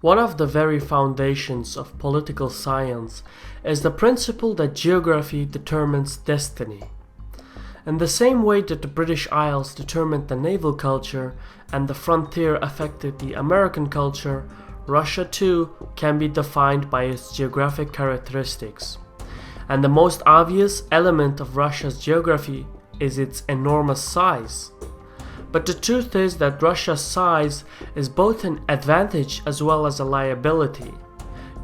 One of the very foundations of political science is the principle that geography determines destiny. In the same way that the British Isles determined the naval culture and the frontier affected the American culture, Russia too can be defined by its geographic characteristics. And the most obvious element of Russia's geography is its enormous size. But the truth is that Russia's size is both an advantage as well as a liability.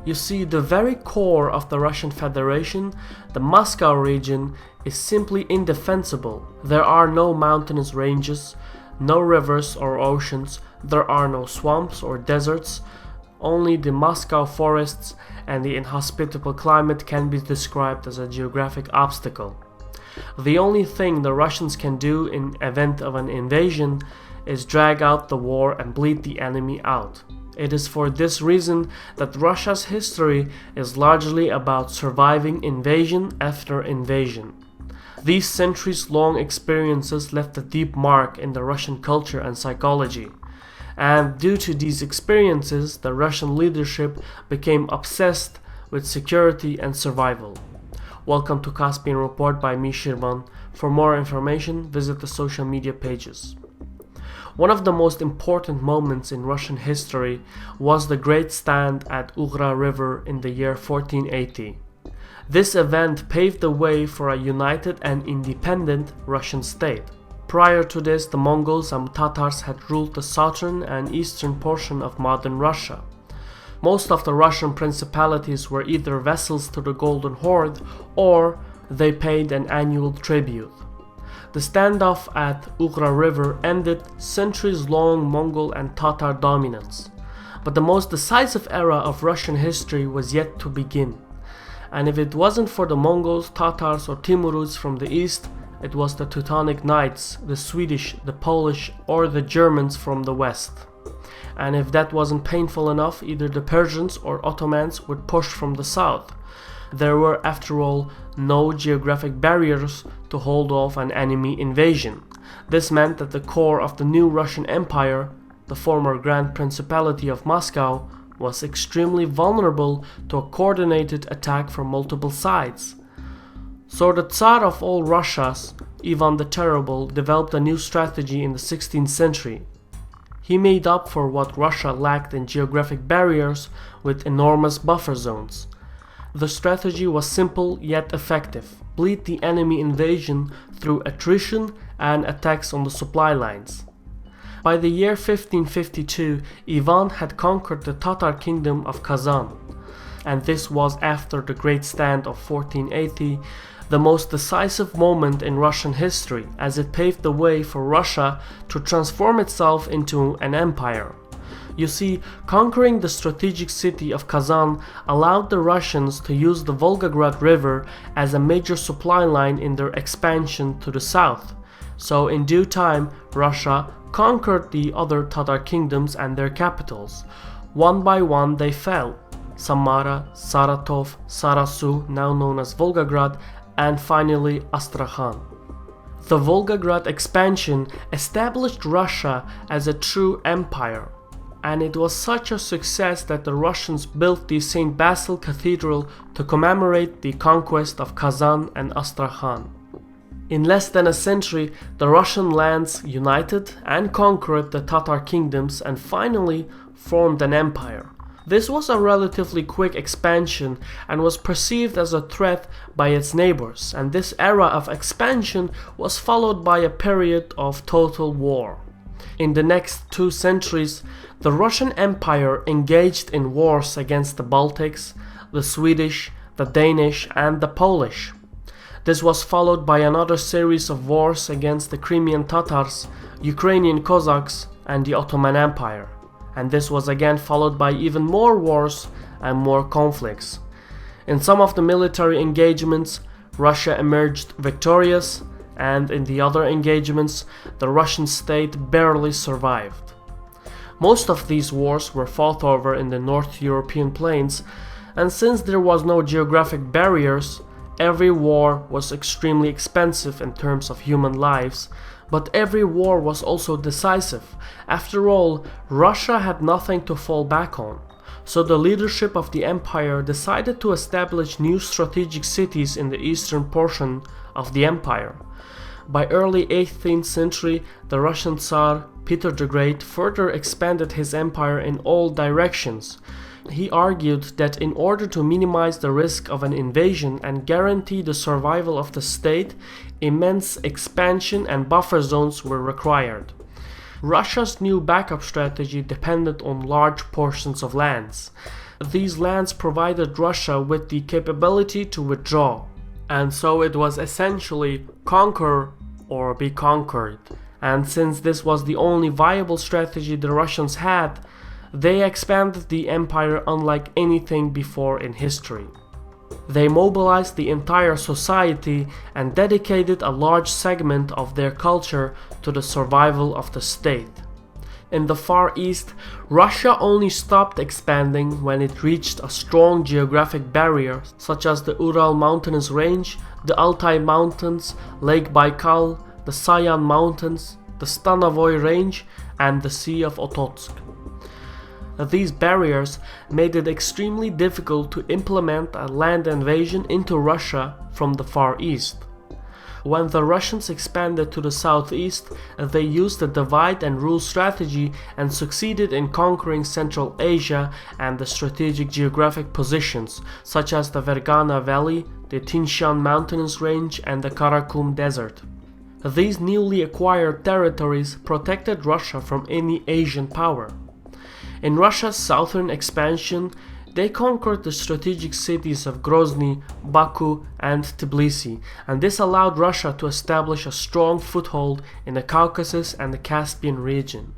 You see, the very core of the Russian Federation, the Moscow region, is simply indefensible. There are no mountainous ranges, no rivers or oceans, there are no swamps or deserts. Only the Moscow forests and the inhospitable climate can be described as a geographic obstacle. The only thing the Russians can do in event of an invasion is drag out the war and bleed the enemy out. It is for this reason that Russia's history is largely about surviving invasion after invasion. These centuries-long experiences left a deep mark in the Russian culture and psychology. And due to these experiences, the Russian leadership became obsessed with security and survival. Welcome to Caspian Report by me, Shirvan. For more information, visit the social media pages. One of the most important moments in Russian history was the Great Stand at Ugra River in the year 1480. This event paved the way for a united and independent Russian state. Prior to this, the Mongols and Tatars had ruled the southern and eastern portion of modern Russia. Most of the Russian principalities were either vassals to the Golden Horde or they paid an annual tribute. The standoff at Ugra River ended centuries-long Mongol and Tatar dominance. But the most decisive era of Russian history was yet to begin. And if it wasn't for the Mongols, Tatars or Timurids from the east, it was the Teutonic Knights, the Swedish, the Polish or the Germans from the west. And if that wasn't painful enough, either the Persians or Ottomans would push from the south. There were, after all, no geographic barriers to hold off an enemy invasion. This meant that the core of the new Russian Empire, the former Grand Principality of Moscow, was extremely vulnerable to a coordinated attack from multiple sides. So the Tsar of all Russias, Ivan the Terrible, developed a new strategy in the 16th century. He made up for what Russia lacked in geographic barriers with enormous buffer zones. The strategy was simple yet effective: bleed the enemy invasion through attrition and attacks on the supply lines. By the year 1552, Ivan had conquered the Tatar kingdom of Kazan, and this was after the Great Stand of 1480, the most decisive moment in Russian history, as it paved the way for Russia to transform itself into an empire. You see, conquering the strategic city of Kazan allowed the Russians to use the Volgograd River as a major supply line in their expansion to the south. So in due time, Russia conquered the other Tatar kingdoms and their capitals. One by one they fell: Samara, Saratov, Sarasu, now known as Volgograd, and finally Astrakhan. The Volgograd expansion established Russia as a true empire, and it was such a success that the Russians built the St. Basil Cathedral to commemorate the conquest of Kazan and Astrakhan. In less than a century, the Russian lands united and conquered the Tatar kingdoms and finally formed an empire. This was a relatively quick expansion and was perceived as a threat by its neighbors, and this era of expansion was followed by a period of total war. In the next 2 centuries, the Russian Empire engaged in wars against the Baltics, the Swedish, the Danish, and the Polish. This was followed by another series of wars against the Crimean Tatars, Ukrainian Cossacks, and the Ottoman Empire. And this was again followed by even more wars and more conflicts. In some of the military engagements, Russia emerged victorious, and in the other engagements, the Russian state barely survived. Most of these wars were fought over in the North European plains, and since there was no geographic barriers, every war was extremely expensive in terms of human lives, but every war was also decisive. After all, Russia had nothing to fall back on. So the leadership of the empire decided to establish new strategic cities in the eastern portion of the empire. By early 18th century, the Russian Tsar Peter the Great further expanded his empire in all directions. He argued that in order to minimize the risk of an invasion and guarantee the survival of the state, immense expansion and buffer zones were required. Russia's new backup strategy depended on large portions of lands. These lands provided Russia with the capability to withdraw, and so it was essentially conquer or be conquered. And since this was the only viable strategy the Russians had, they expanded the empire unlike anything before in history. They mobilized the entire society and dedicated a large segment of their culture to the survival of the state. In the Far East, Russia only stopped expanding when it reached a strong geographic barrier such as the Ural Mountainous Range, the Altai Mountains, Lake Baikal, the Sayan Mountains, the Stanovoy Range, and the Sea of Okhotsk. These barriers made it extremely difficult to implement a land invasion into Russia from the Far East. When the Russians expanded to the southeast, they used the divide and rule strategy and succeeded in conquering Central Asia and the strategic geographic positions such as the Fergana Valley, the Tinshan Mountainous Range, and the Karakum Desert. These newly acquired territories protected Russia from any Asian power. In Russia's southern expansion, they conquered the strategic cities of Grozny, Baku, and Tbilisi, and this allowed Russia to establish a strong foothold in the Caucasus and the Caspian region.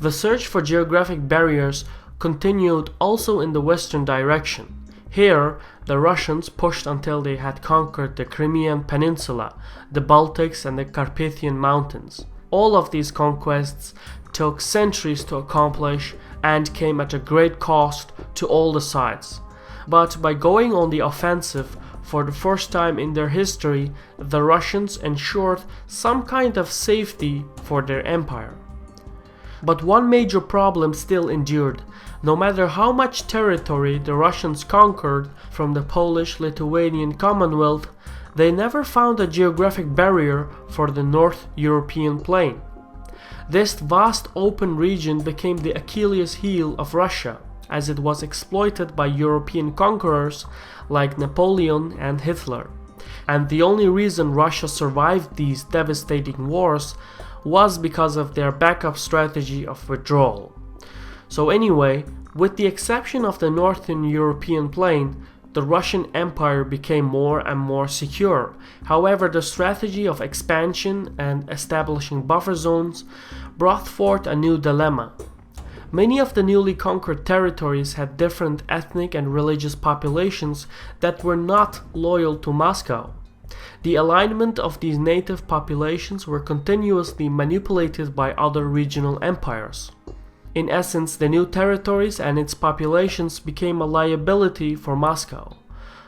The search for geographic barriers continued also in the western direction. Here, the Russians pushed until they had conquered the Crimean Peninsula, the Baltics, and the Carpathian Mountains. All of these conquests took centuries to accomplish and came at a great cost to all the sides. But by going on the offensive for the first time in their history, the Russians ensured some kind of safety for their empire. But one major problem still endured. No matter how much territory the Russians conquered from the Polish-Lithuanian Commonwealth, they never found a geographic barrier for the North European plain. This vast open region became the Achilles heel of Russia, as it was exploited by European conquerors like Napoleon and Hitler. And the only reason Russia survived these devastating wars was because of their backup strategy of withdrawal. So anyway, with the exception of the Northern European plain, the Russian Empire became more and more secure. However, the strategy of expansion and establishing buffer zones brought forth a new dilemma. Many of the newly conquered territories had different ethnic and religious populations that were not loyal to Moscow. The alignment of these native populations were continuously manipulated by other regional empires. In essence, the new territories and its populations became a liability for Moscow.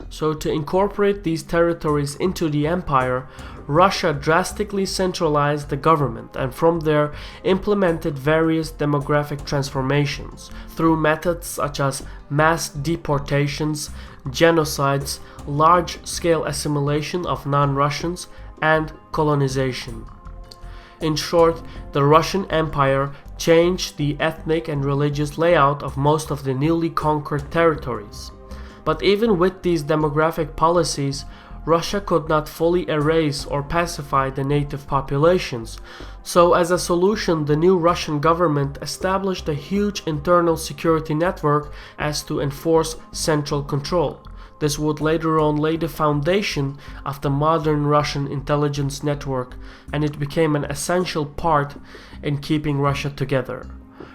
So to incorporate these territories into the empire, Russia drastically centralized the government and from there implemented various demographic transformations through methods such as mass deportations, genocides, large-scale assimilation of non-Russians, and colonization. In short, the Russian Empire changed the ethnic and religious layout of most of the newly conquered territories. But even with these demographic policies, Russia could not fully erase or pacify the native populations. So as a solution, the new Russian government established a huge internal security network as to enforce central control. This would later on lay the foundation of the modern Russian intelligence network, and it became an essential part in keeping Russia together.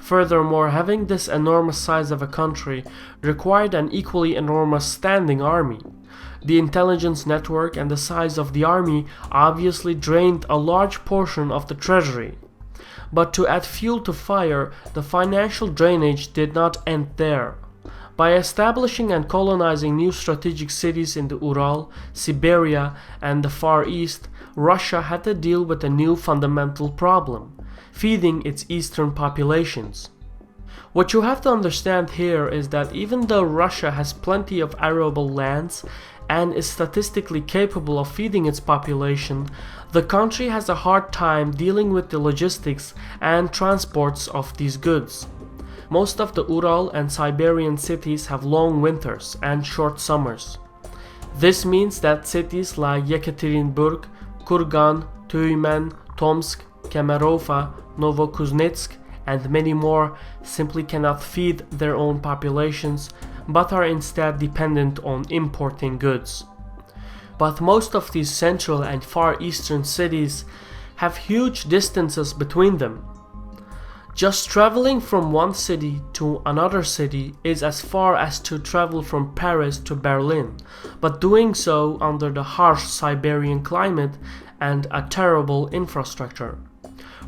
Furthermore, having this enormous size of a country required an equally enormous standing army. The intelligence network and the size of the army obviously drained a large portion of the treasury. But to add fuel to fire, the financial drainage did not end there. By establishing and colonizing new strategic cities in the Ural, Siberia, and the Far East, Russia had to deal with a new fundamental problem: feeding its eastern populations. What you have to understand here is that even though Russia has plenty of arable lands and is statistically capable of feeding its population, the country has a hard time dealing with the logistics and transports of these goods. Most of the Ural and Siberian cities have long winters and short summers. This means that cities like Yekaterinburg, Kurgan, Tyumen, Tomsk, Kemerovo, Novokuznetsk, and many more simply cannot feed their own populations, but are instead dependent on importing goods. But most of these central and far eastern cities have huge distances between them. Just traveling from one city to another city is as far as to travel from Paris to Berlin, but doing so under the harsh Siberian climate and a terrible infrastructure.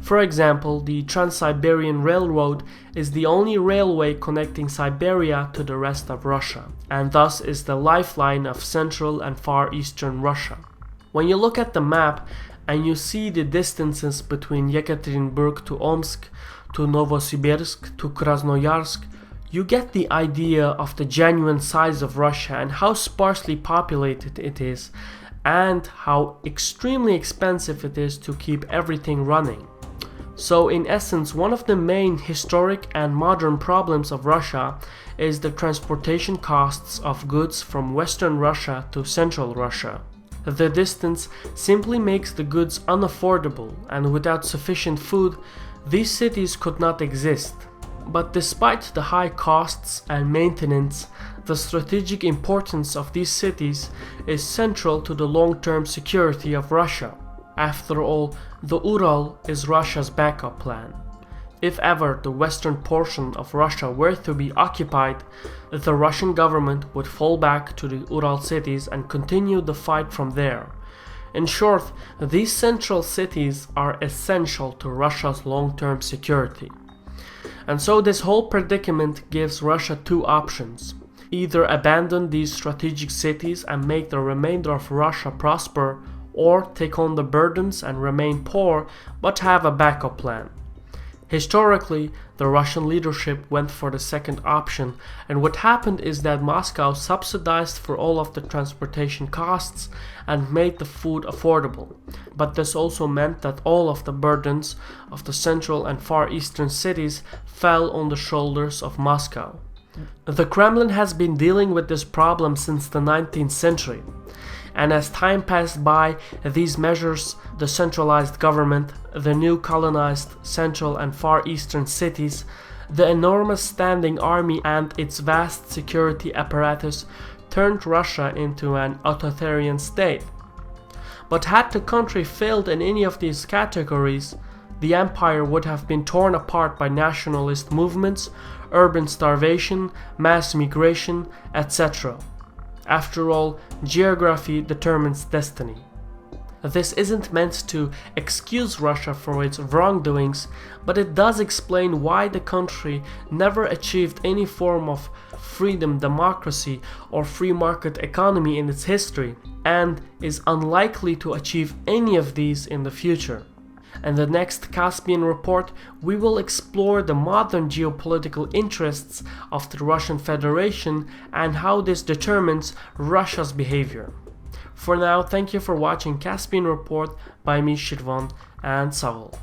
For example, the Trans-Siberian Railroad is the only railway connecting Siberia to the rest of Russia, and thus is the lifeline of central and far eastern Russia. When you look at the map and you see the distances between Yekaterinburg to Omsk, to Novosibirsk, to Krasnoyarsk, you get the idea of the genuine size of Russia and how sparsely populated it is, and how extremely expensive it is to keep everything running. So in essence, one of the main historic and modern problems of Russia is the transportation costs of goods from Western Russia to Central Russia. The distance simply makes the goods unaffordable, and without sufficient food, these cities could not exist. But despite the high costs and maintenance, the strategic importance of these cities is central to the long-term security of Russia. After all, the Ural is Russia's backup plan. If ever the western portion of Russia were to be occupied, the Russian government would fall back to the Ural cities and continue the fight from there. In short, these central cities are essential to Russia's long-term security. And so this whole predicament gives Russia two options. Either abandon these strategic cities and make the remainder of Russia prosper, or take on the burdens and remain poor but have a backup plan. Historically, the Russian leadership went for the second option, and what happened is that Moscow subsidized for all of the transportation costs and made the food affordable. But this also meant that all of the burdens of the central and far eastern cities fell on the shoulders of Moscow. The Kremlin has been dealing with this problem since the 19th century. And as time passed by, these measures, the centralized government, the new colonized central and far eastern cities, the enormous standing army and its vast security apparatus turned Russia into an authoritarian state. But had the country failed in any of these categories, the empire would have been torn apart by nationalist movements, urban starvation, mass migration, etc. After all, geography determines destiny. This isn't meant to excuse Russia for its wrongdoings, but it does explain why the country never achieved any form of freedom, democracy, or free market economy in its history, and is unlikely to achieve any of these in the future. In the next Caspian report, we will explore the modern geopolitical interests of the Russian Federation and how this determines Russia's behavior. For now, thank you for watching Caspian Report by me, Shirvan, and Saul.